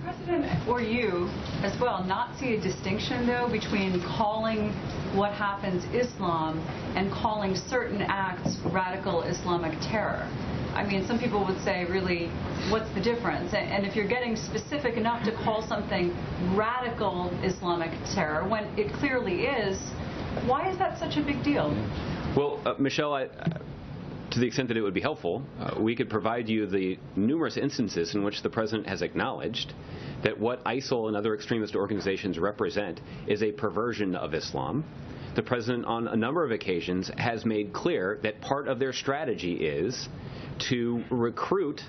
President, or you as well, not see a distinction, though, between calling what happens Islam and calling certain acts radical Islamic terror? I mean, some people would say, really, what's the difference? And if you're getting specific enough to call something radical Islamic terror, when it clearly is, why is that such a big deal? Well, Michelle, to the extent that it would be helpful, we could provide you the numerous instances in which the President has acknowledged that what ISIL and other extremist organizations represent is a perversion of Islam. The President, on a number of occasions, has made clear that part of their strategy is to recruit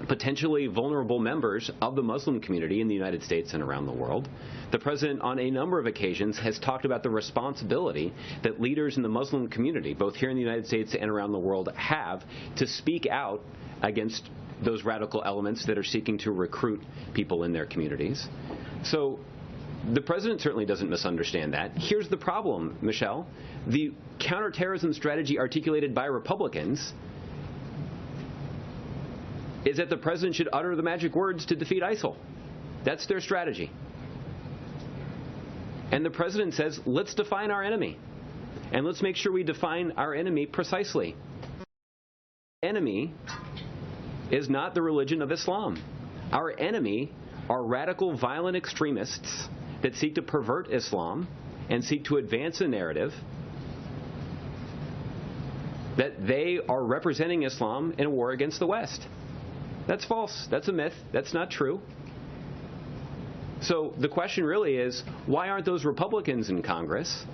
potentially vulnerable members of the Muslim community in the United States and around the world. The President, on a number of occasions, has talked about the responsibility that leaders in the Muslim community, both here in the United States and around the world, have to speak out against those radical elements that are seeking to recruit people in their communities. So the President certainly doesn't misunderstand that. Here's the problem, Michelle. The counterterrorism strategy articulated by Republicans is that the President should utter the magic words to defeat ISIL. That's their strategy. And the President says, let's define our enemy. And let's make sure we define our enemy precisely. Enemy is not the religion of Islam. Our enemy are radical, violent extremists that seek to pervert Islam and seek to advance a narrative that they are representing Islam in a war against the West. That's false. That's a myth. That's not true. So the question really is, why aren't those Republicans in Congress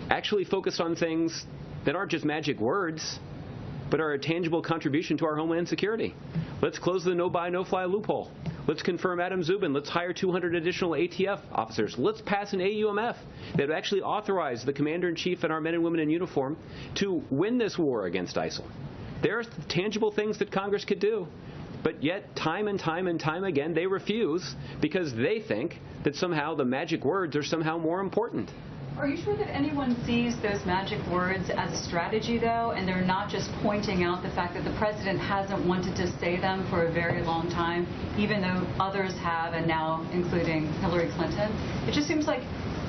actually focused on things that aren't just magic words, but are a tangible contribution to our homeland security? Let's close the no-buy, no-fly loophole. Let's confirm Adam Zubin. Let's hire 200 additional ATF officers. Let's pass an AUMF that would actually authorize the commander-in-chief and our men and women in uniform to win this war against ISIL. There are tangible things that Congress could do, but yet time and time and time again they refuse because they think that somehow the magic words are somehow more important. Are you sure that anyone sees those magic words as a strategy, though, and they're not just pointing out the fact that the President hasn't wanted to say them for a very long time, even though others have, and now including Hillary Clinton? It just seems like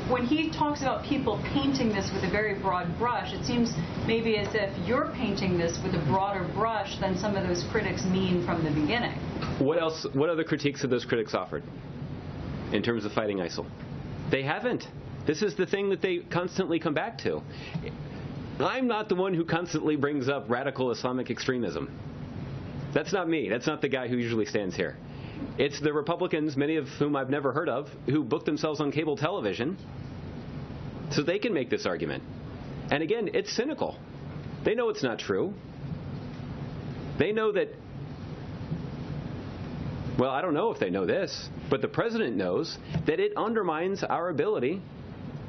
when he talks about people painting this with a very broad brush, it seems maybe as if you're painting this with a broader brush than some of those critics mean from the beginning. What else? What other critiques have those critics offered in terms of fighting ISIL? They haven't. This is the thing that they constantly come back to. I'm not the one who constantly brings up radical Islamic extremism. That's not me. That's not the guy who usually stands here. It's the Republicans, many of whom I've never heard of, who book themselves on cable television so they can make this argument. And again, it's cynical. They know it's not true. They know that, well, I don't know if they know this, but the President knows that it undermines our ability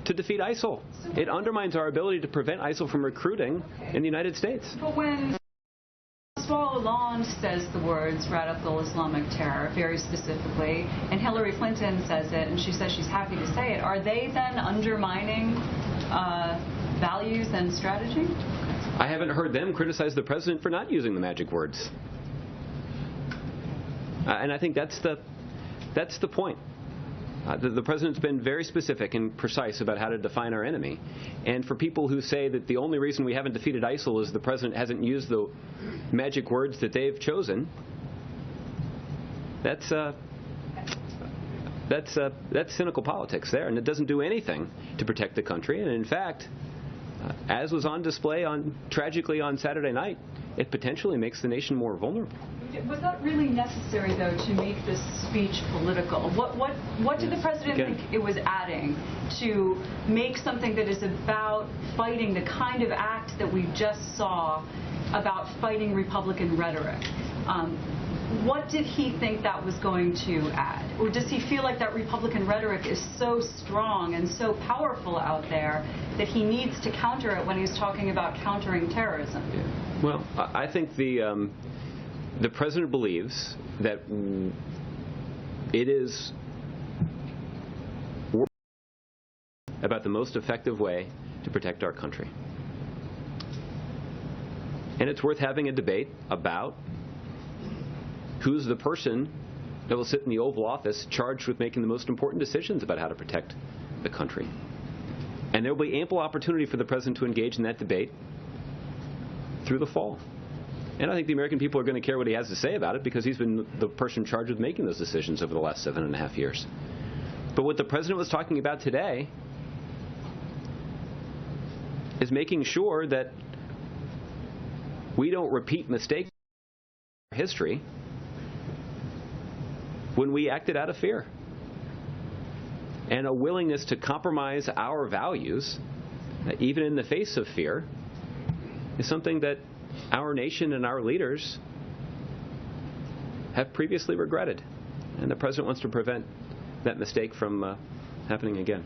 to defeat ISIL. It undermines our ability to prevent ISIL from recruiting in the United States. But when Hollande says the words radical Islamic terror very specifically, and Hillary Clinton says it, and she says she's happy to say it, are they then undermining values and strategy? I haven't heard them criticize the President for not using the magic words. And I think that's the point. The President's been very specific and precise about how to define our enemy. And for people who say that the only reason we haven't defeated ISIL is the President hasn't used the magic words that they've chosen, that's cynical politics there, and it doesn't do anything to protect the country. And in fact, as was on display tragically on Saturday night, it potentially makes the nation more vulnerable. Was that really necessary, though, to make this speech political? What did the President think it was adding to make something that is about fighting the kind of act that we just saw about fighting Republican rhetoric? What did he think that was going to add? Or does he feel like that Republican rhetoric is so strong and so powerful out there that he needs to counter it when he's talking about countering terrorism? Yeah. Well, I think the President believes that it is about the most effective way to protect our country. And it's worth having a debate about who's the person that will sit in the Oval Office charged with making the most important decisions about how to protect the country. And there will be ample opportunity for the President to engage in that debate through the fall. And I think the American people are going to care what he has to say about it because he's been the person charged with making those decisions over the last 7.5 years. But what the President was talking about today is making sure that we don't repeat mistakes in history when we acted out of fear. And a willingness to compromise our values, even in the face of fear, is something that our nation and our leaders have previously regretted. And the President wants to prevent that mistake from happening again.